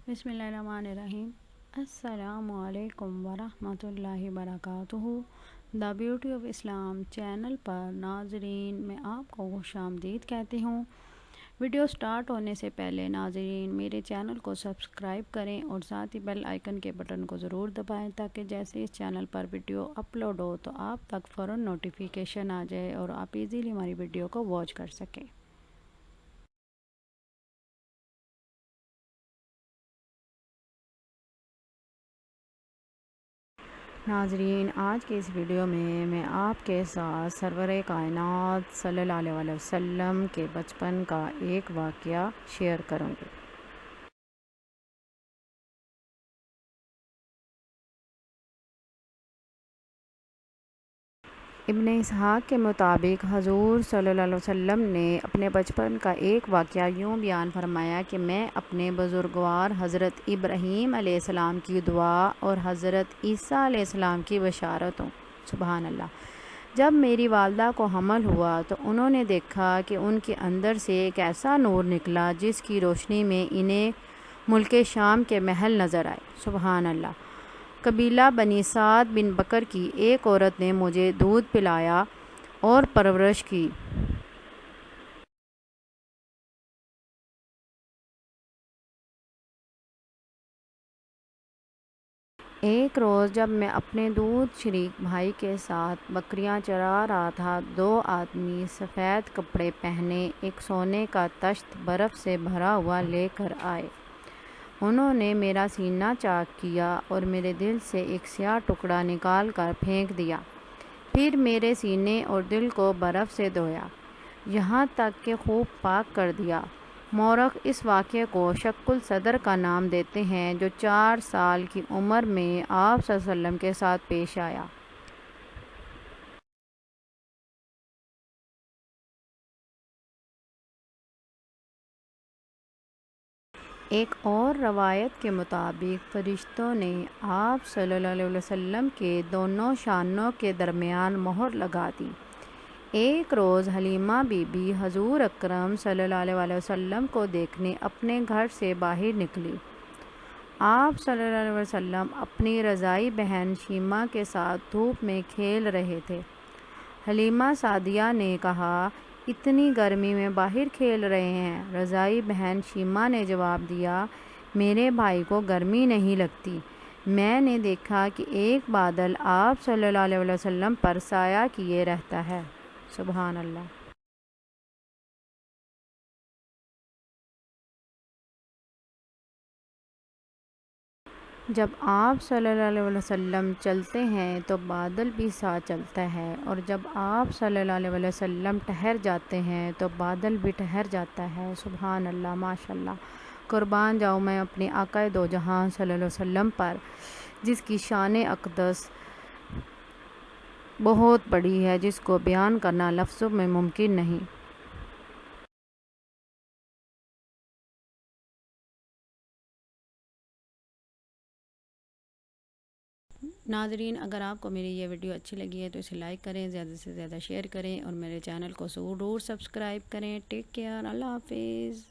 बिस्मिल्लाहिर्रहमानिर्रहीम। अस्सलामु अलैकुम वरहमतुल्लाहि वबरकातुहू। The beauty of Islam channel पर नाजरीन मैं आपको खुशामदीद कहती हूँ। वीडियो स्टार्ट होने से पहले नाजरीन मेरे चैनल को सब्सक्राइब करें और साथ ही बेल आइकन के बटन को ज़रूर दबाएं ताकि जैसे इस चैनल पर वीडियो अपलोड हो तो आप तक फ़ौरन नोटिफिकेशन आ जाए और आप इजीली हमारी वीडियो को वॉच कर सकें। नाजरीन आज की इस वीडियो में मैं आपके साथ सरवर कायनात सल्लल्लाहु अलैहि वसल्लम के बचपन का एक वाक़या शेयर करूँगी। इब्ने इसहाक़ के मुताबिक हजूर सल्लल्लाहु अलैहि वसल्लम ने अपने बचपन का एक वाक़या यूँ बयान फरमाया कि मैं अपने बुज़ुर्गवार हज़रत इब्राहीम अलैहिस्सलाम की दुआ और हज़रत ईसा अलैहिस्सलाम की बशारतों सुबहान अल्लाह। जब मेरी वालदा को हमल हुआ तो उन्होंने देखा कि उनके अंदर से एक ऐसा नूर निकला जिसकी रोशनी में इन्हें मुल्क शाम के महल नज़र आए। सुबहान अल्लाह। कबीला बनी साद बिन बकर की एक औरत ने मुझे दूध पिलाया और परवरिश की। एक रोज़ जब मैं अपने दूध शरीक भाई के साथ बकरियां चरा रहा था, दो आदमी सफ़ेद कपड़े पहने एक सोने का तश्त बर्फ़ से भरा हुआ लेकर आए। उन्होंने मेरा सीना चाक किया और मेरे दिल से एक स्याह टुकड़ा निकाल कर फेंक दिया। फिर मेरे सीने और दिल को बर्फ़ से धोया, यहाँ तक कि खूब पाक कर दिया। मौरख इस वाक़े को शक्कुल सदर का नाम देते हैं, जो 4 साल की उम्र में आप सल्लल्लाहु अलैहि वसल्लम के साथ पेश आया। एक और रवायत के मुताबिक फरिश्तों ने आप सल्लल्लाहु अलैहि वसल्लम के दोनों शानों के दरमियान मोहर लगा दी। एक रोज़ हलीमा बीबी हजूर अकरम सल्लल्लाहु अलैहि वसल्लम को देखने अपने घर से बाहर निकली। आप सल्लल्लाहु अलैहि वसल्लम अपनी रज़ाई बहन शीमा के साथ धूप में खेल रहे थे। हलीमा सादिया ने कहा, इतनी गर्मी में बाहर खेल रहे हैं? रज़ाई बहन शीमा ने जवाब दिया, मेरे भाई को गर्मी नहीं लगती। मैंने देखा कि एक बादल आप सल्लल्लाहु अलैहि वसल्लम पर साया किए रहता है। सुबहान अल्लाह। जब आप सल्लल्लाहु अलैहि वसल्लम चलते हैं तो बादल भी साथ चलता है, और जब आप सल्लल्लाहु अलैहि वसल्लम ठहर जाते हैं तो बादल भी ठहर जाता है। सुबहान अल्लाह, माशाअल्लाह। कुर्बान जाऊँ मैं अपने आका दो जहां सल्लल्लाहु अलैहि वसल्लम पर, जिसकी शान अक़दस बहुत बड़ी है, जिसको बयान करना लफ्ज़ों में मुमकिन नहीं। नाजरीन अगर आपको मेरी ये वीडियो अच्छी लगी है तो इसे लाइक करें, ज़्यादा से ज़्यादा शेयर करें और मेरे चैनल को ज़रूर सब्सक्राइब करें। टेक केयर, अल्लाह हाफिज़।